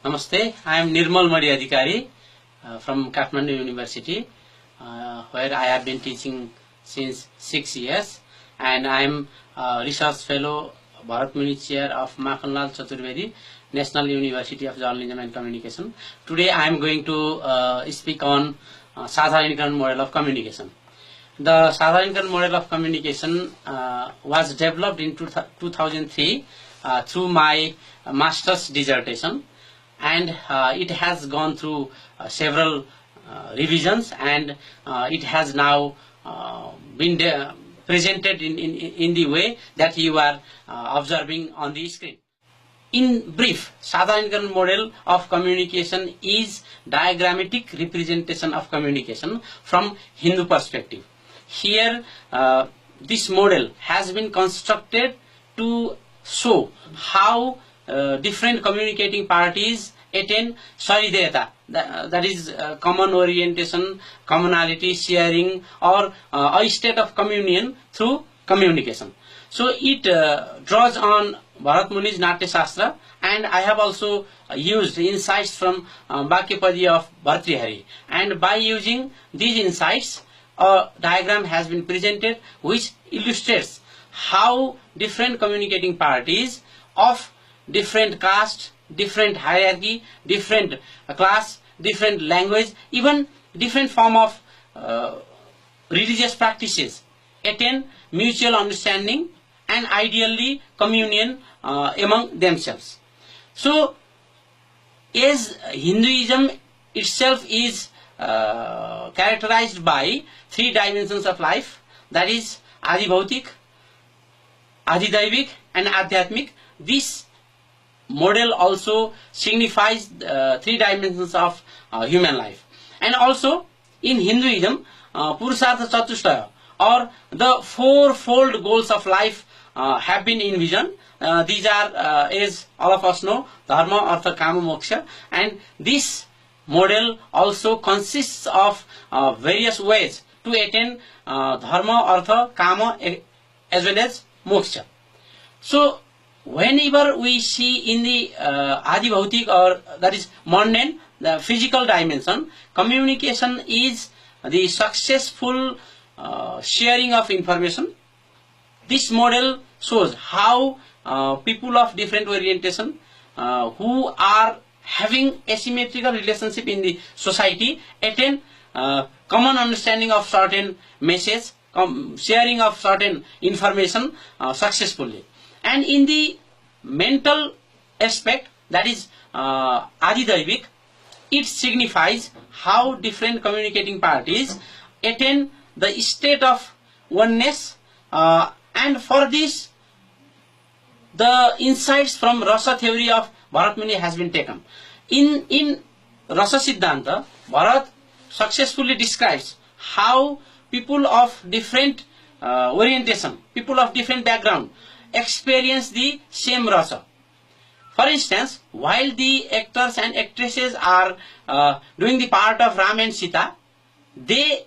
Namaste, I am Nirmal Madi Adhikari from Kathmand University, where I have been teaching since 6 years, and I am Research Fellow, Bharat Muni Chair of Makhanlal Chaturvedi, National University of Journalism and Communication. Today I am going to speak on Sadharanikaran model of communication. The Sadharanikaran model of communication was developed in 2003 through my master's dissertation, and it has gone through several revisions, and it has now been presented in the way that you are observing on the screen. In brief, Sadharanikaran model of communication is diagrammatic representation of communication from Hindu perspective. Here, this model has been constructed to show how different communicating parties attain solidarieta, that is common orientation, commonality, sharing, or a state of communion through communication. So it draws on Bharat Muni's Natya Shastra, and I have also used insights from Bhakyapadi of Bhartrihari, and by using these insights, a diagram has been presented which illustrates how different communicating parties of different caste, different hierarchy, different class, different language, even different form of religious practices attain mutual understanding and ideally communion among themselves. So, as Hinduism itself is characterized by three dimensions of life, that is Adi Bhautik, Adi Daivik, and Adhyatmik. This model also signifies three dimensions of human life. And also in Hinduism, Purusartha Chatushtaya, or the fourfold goals of life have been envisioned. These are, as all of us know, Dharma, Artha, Kama, Moksha, and this model also consists of various ways to attain Dharma, Artha, Kama, as well as Moksha. So, whenever we see in the Adi Bhautik, or that is mundane, the physical dimension, communication is the successful sharing of information. This model shows how people of different orientation who are having asymmetrical relationship in the society attain common understanding of certain message, sharing of certain information successfully. And in the mental aspect, that is Adi Daivik, it signifies how different communicating parties attain the state of oneness, and for this the insights from Rasa theory of Bharat Muni has been taken. In Rasa Siddhanta, Bharat successfully describes how people of different orientation, people of different background experience the same rasa. For instance, while the actors and actresses are doing the part of Ram and Sita, they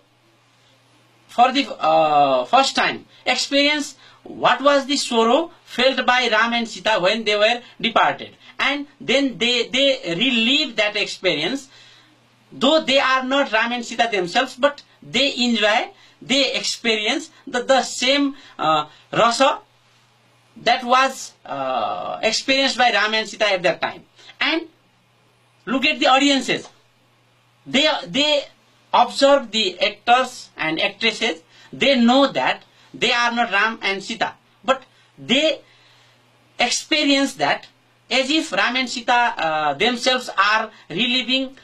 for the first time experience what was the sorrow felt by Ram and Sita when they were departed, and then they relive that experience, though they are not Ram and Sita themselves, but they enjoy, they experience the same rasa that was experienced by Ram and Sita at that time. And look at the audiences. They observe the actors and actresses. They know that they are not Ram and Sita, but they experience that as if Ram and Sita themselves are reliving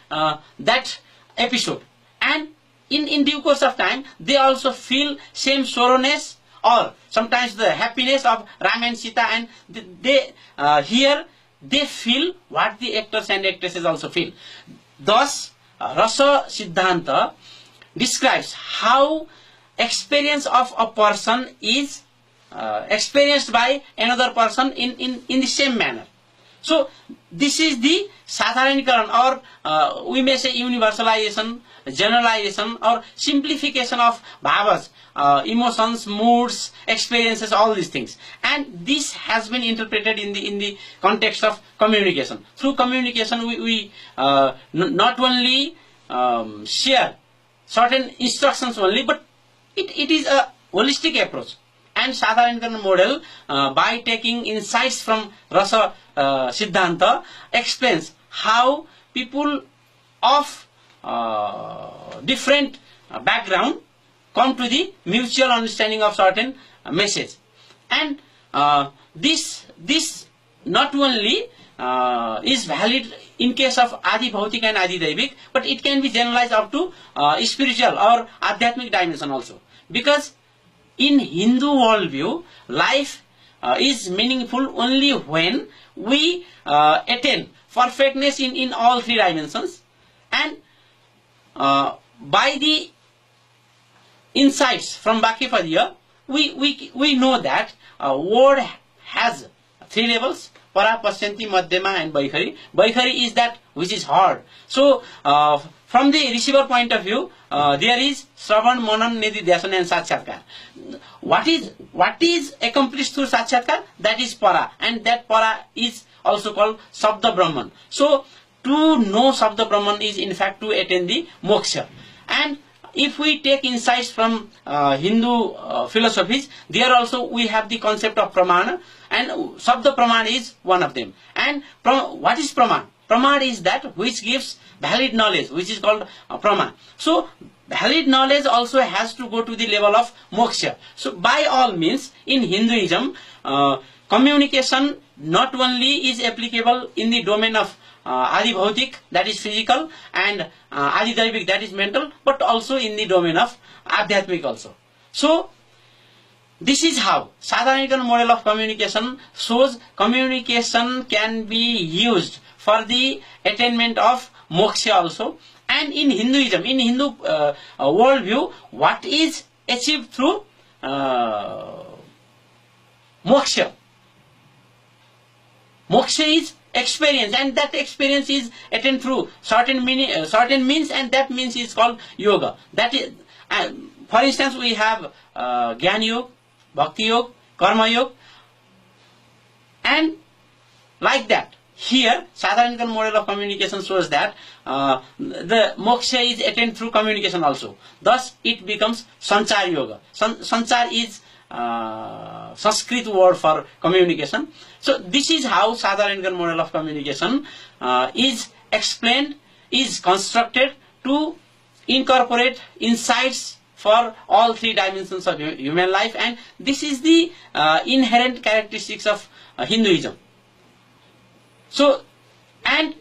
that episode. And in due course of time, they also feel same sorrowness, or sometimes the happiness of Ram and Sita, and they here they feel what the actors and actresses also feel. Thus, Rasa Siddhanta describes how experience of a person is experienced by another person in the same manner. So this is the sadharanikaran, or we may say universalization, generalization, or simplification of bhavas, emotions, moods, experiences, all these things. And this has been interpreted in the context of communication. Through communication, we not only share certain instructions only, but it is a holistic approach. And sadharanikaran model, by taking insights from Rasa Siddhanta, explains how people of different background come to the mutual understanding of certain message. And this not only is valid in case of Adi Bhautik and Adi Daivik, but it can be generalized up to spiritual or Adhyatmic dimension also. Because in Hindu worldview, life is meaningful only when we attain perfectness in all three dimensions. And by the insights from Bhaktipadya, we know that word has three levels: Para, Pasyanti, Madhyama, and Vaikhari. Vaikhari is that which is hard. So from the receiver point of view, there is Shravan, Manan, Nididhyasana, and Sakshatkar. What is accomplished through Sakshatkar? That is Para, and that Para is also called Sabda Brahman. So to know Sabda Brahman is in fact to attain the moksha. And if we take insights from Hindu philosophies, there also we have the concept of Pramana, and Sabda Pramana is one of them. And what is Praman? Praman is that which gives valid knowledge, which is called Praman. So valid knowledge also has to go to the level of moksha. So by all means, in Hinduism, communication not only is applicable in the domain of Adi Bhautik, that is physical, and Adi Daivik, that is mental, but also in the domain of Adhyatmic also. So this is how Sadharanikaran model of communication shows communication can be used for the attainment of moksha also. And in Hinduism, in Hindu worldview, what is achieved through moksha? Moksha is experience, and that experience is attained through certain means, and that means is called yoga. That is, for instance, we have Gyan Yoga, Bhakti Yoga, Karma Yoga, and like that. Here, Sadharanikaran model of communication shows that the moksha is attained through communication also. Thus, it becomes Sanchar Yoga. Sanchar is Sanskrit word for communication. So this is how Sadharanikaran model of communication is explained, is constructed to incorporate insights for all three dimensions of human life, and this is the inherent characteristics of Hinduism. So, and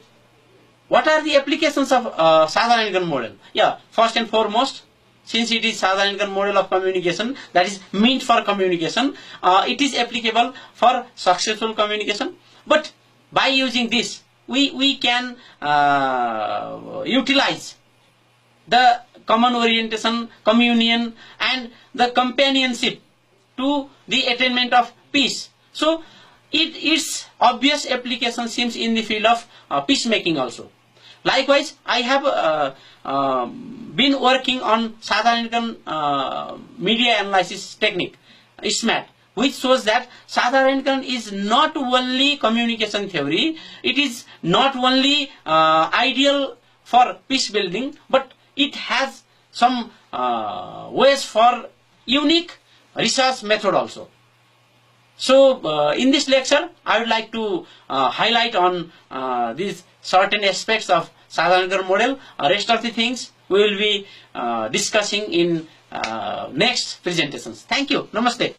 what are the applications of Sadharanikaran model? Yeah, first and foremost, since it is Sadharanikaran model of communication, that is meant for communication, it is applicable for successful communication. But by using this, we can utilize the common orientation, communion, and the companionship to the attainment of peace. So its obvious application seems in the field of peacemaking also. Likewise, I have been working on Sadharanikaran media analysis technique, SMAT, which shows that Sadharanikaran is not only communication theory, it is not only ideal for peace building, but it has some ways for unique research method also. So in this lecture, I would like to highlight on these certain aspects of Sadharanikaran model. Rest of the things we will be discussing in next presentations. Thank you. Namaste.